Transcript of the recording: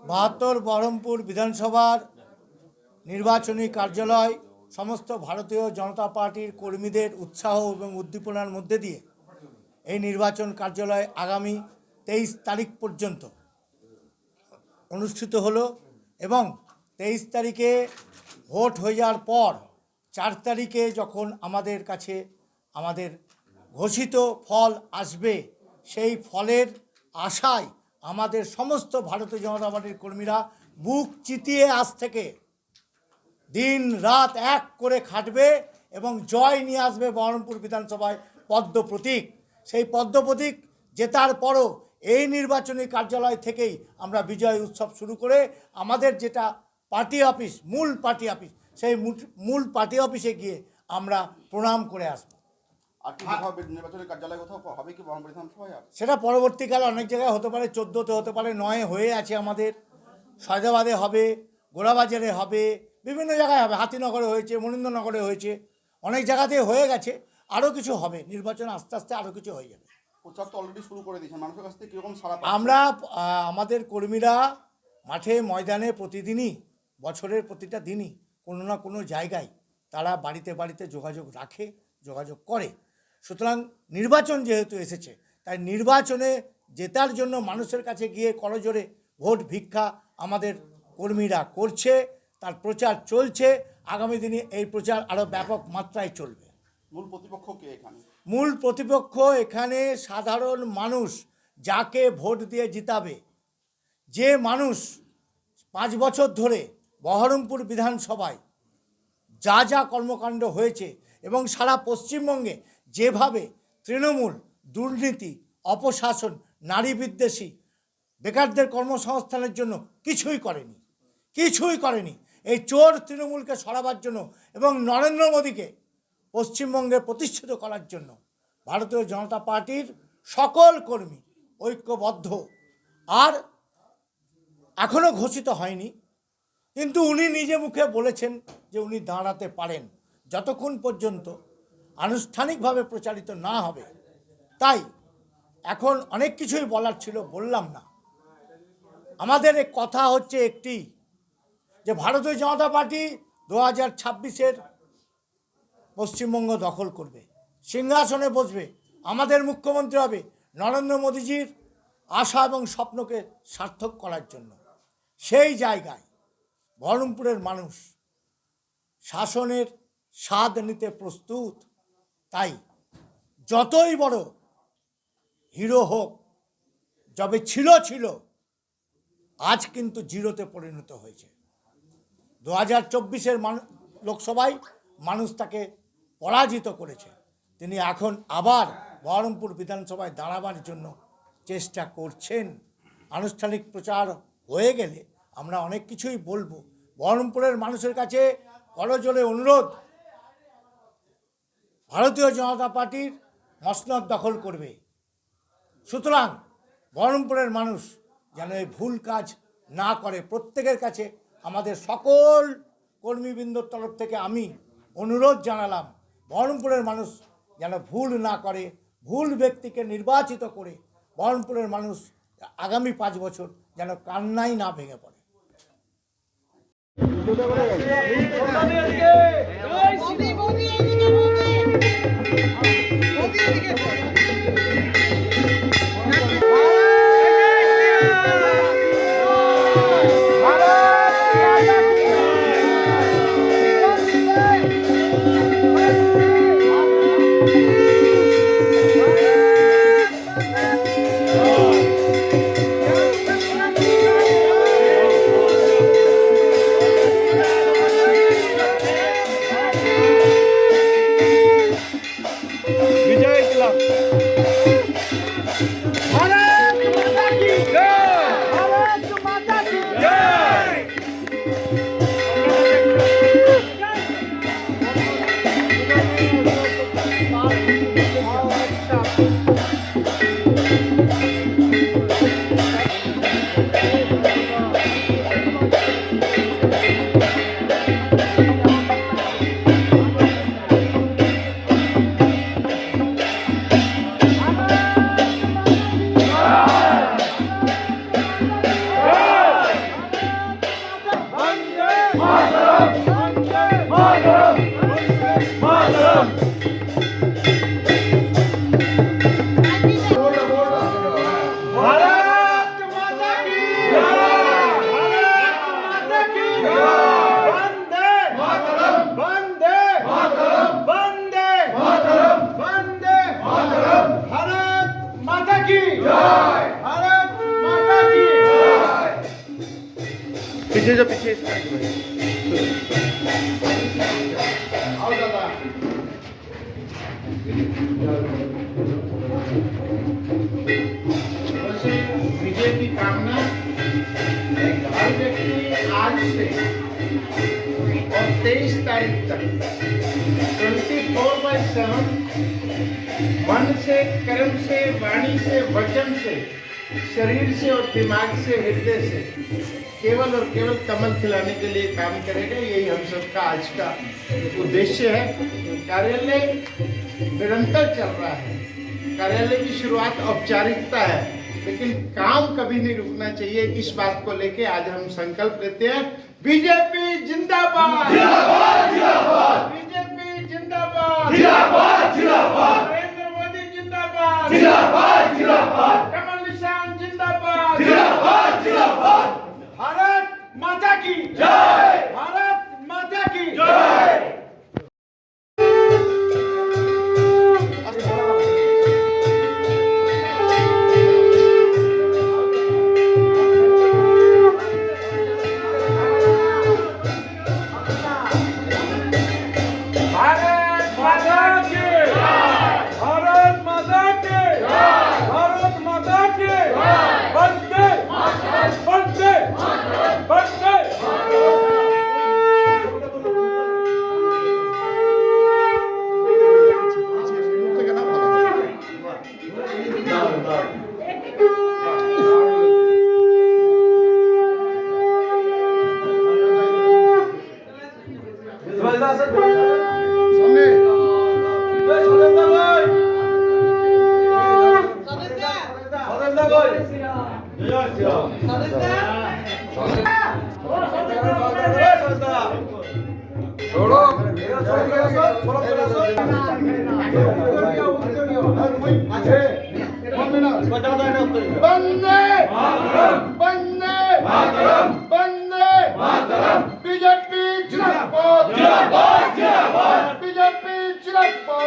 72 বহরমপুর বিধানসভার নির্বাচনী কার্যালয় সমস্ত ভারতীয় জনতা পার্টির কর্মীদের উৎসাহ এবং উদ্দীপনার মধ্যে দিয়ে এই নির্বাচন কার্যালয় আগামী 23 তারিখ পর্যন্ত অনুষ্ঠিত হলো এবং 23 তারিখে ভোট হয়ে যাওয়ার পর 4 তারিখে যখন আমাদের কাছে আমাদের ঘোষিত ফল আসবে, সেই ফলের আশায় আমাদের সমস্ত ভারতীয় জনতা পার্টির কর্মীরা বুক চিতিয়ে আজ থেকে দিন রাত এক করে খাটবে এবং জয় নিয়ে আসবে বহরমপুর বিধানসভায় পদ্ম প্রতীক। সেই পদ্ম প্রতীক জেতার পরও এই নির্বাচনী কার্যালয় থেকেই আমরা বিজয় উৎসব শুরু করে আমাদের যেটা পার্টি অফিস, মূল পার্টি অফিস, সেই মূল পার্টি অফিসে গিয়ে আমরা প্রণাম করে আসবো। আর কি কোথাও নির্বাচনী কার্যালয় কোথাও হবে কি বহরমপুর বিধানসভায়? সেটা পরবর্তীকালে অনেক জায়গায় হতে পারে, 14তে হতে পারে, 9 হয়ে আছে আমাদের, সয়দাবাদে হবে, গোড়াবাজারে হবে, বিভিন্ন জায়গায় হবে, হাতিনগরে হয়েছে, মনীন্দ্রনগরে হয়েছে, অনেক জায়গাতে হয়ে গেছে, আরও কিছু হবে। নির্বাচন আস্তে আস্তে আরও কিছু হয়ে যাবে। প্রচার তো অলরেডি শুরু করে দিয়েছেন, মানুষের কাছ থেকে কীরকম সাড়া? আমরা আমাদের কর্মীরা মাঠে ময়দানে প্রতিদিনই, বছরের প্রতিটা দিনই কোনো না কোনো জায়গায় তারা বাড়িতে বাড়িতে যোগাযোগ রাখে, যোগাযোগ করে। সুতরাং নির্বাচন যেহেতু এসেছে, তাই নির্বাচনে জেতার জন্য মানুষের কাছে গিয়ে করজোরে ভোট ভিক্ষা আমাদের কর্মীরা করছে, তার প্রচার চলছে। আগামী দিনে এই প্রচার আরও ব্যাপক মাত্রায় চলবে। মূল প্রতিপক্ষ কে এখানে? মূল প্রতিপক্ষ এখানে সাধারণ মানুষ, যাকে ভোট দিয়ে জিতাবে। যে মানুষ 5 বছর ধরে বহরমপুর বিধানসভায় যা যা কর্মকাণ্ড হয়েছে এবং সারা পশ্চিমবঙ্গে যেভাবে তৃণমূল দুর্নীতি, অপশাসন, নারী বিদ্বেষী, বেকারদের কর্মসংস্থানের জন্য কিছুই করেনি। এই চোর তৃণমূলকে সরাবার জন্য এবং নরেন্দ্র মোদীকে পশ্চিমবঙ্গে প্রতিষ্ঠিত করার জন্য ভারতীয় জনতা পার্টির সকল কর্মী ঐক্যবদ্ধ। আর এখনও ঘোষিত হয়নি, কিন্তু উনি নিজে মুখে বলেছেন যে উনি দাঁড়াতে পারেন যতক্ষণ পর্যন্ত আনুষ্ঠানিকভাবে প্রচারিত না হবে। তাই এখন অনেক কিছুই বলার ছিল, বললাম না। আমাদের কথা হচ্ছে একটি, যে ভারতীয় জনতা পার্টি 2026-এর পশ্চিমবঙ্গ দখল করবে, সিংহাসনে বসবে, আমাদের মুখ্যমন্ত্রী হবে নরেন্দ্র মোদীজির আশা এবং স্বপ্নকে সার্থক করার জন্য। সেই জায়গায় বহরমপুরের মানুষ শাসনের স্বাদ নিতে প্রস্তুত। তাই যতই বড় হিরো হোক, যবে ছিল আজ কিন্তু জিরোতে পরিণত হয়েছে। 2024-এর লোকসভায় মানুষ তাকে পরাজিত করেছে। তিনি এখন আবার বহরমপুর বিধানসভায় দাঁড়াবার জন্য চেষ্টা করছেন। আনুষ্ঠানিক প্রচার হয়ে গেলে আমরা অনেক কিছুই বলবো। বহরমপুরের মানুষের কাছে করজোরে অনুরোধ, ভারতীয় জনতা পার্টির মসনদ দখল করবে। সুতরাং বহরমপুরের মানুষ যেন এই ভুল কাজ না করে, প্রত্যেকের কাছে আমাদের সকল কর্মীবৃন্দর তরফ থেকে আমি অনুরোধ জানালাম, বহরমপুরের মানুষ যেন ভুল না করে, ভুল ব্যক্তিকে নির্বাচিত করে বহরমপুরের মানুষ আগামী 5 বছর যেন কান্নাই না ভেঙে পড়ে। भारत माता की जय। भारत माता की जय। पीछे जो पीछे इस तरफ जो आओ दादा विजय की कामना हर व्यक्ति आज से और 23 तारीख तक 24/7 मन से, कर्म से, वाणी से, वचन से, शरीर से और दिमाग से, हृदय से केवल और केवल कमल खिलाने के लिए काम करेगा। यही हम सबका आज का उद्देश्य है। कार्यालय निरंतर चल रहा है। कार्यालय की शुरुआत औपचारिकता है, लेकिन काम कभी नहीं रुकना चाहिए। इस बात को लेके आज हम संकल्प लेते हैं। बीजेपी जिंदाबाद, बीजेपी जिंदाबाद, नरेंद्र मोदी जिंदाबाद, कमल निशान जिंदाबाद, भारत माता की जय, भारत माता की जय। भारत माता की भारत माता की भारत माता की वंदे वंदे वंदे। बीजेपी जिंदाबाद, बीजेपी जिंदाबाद,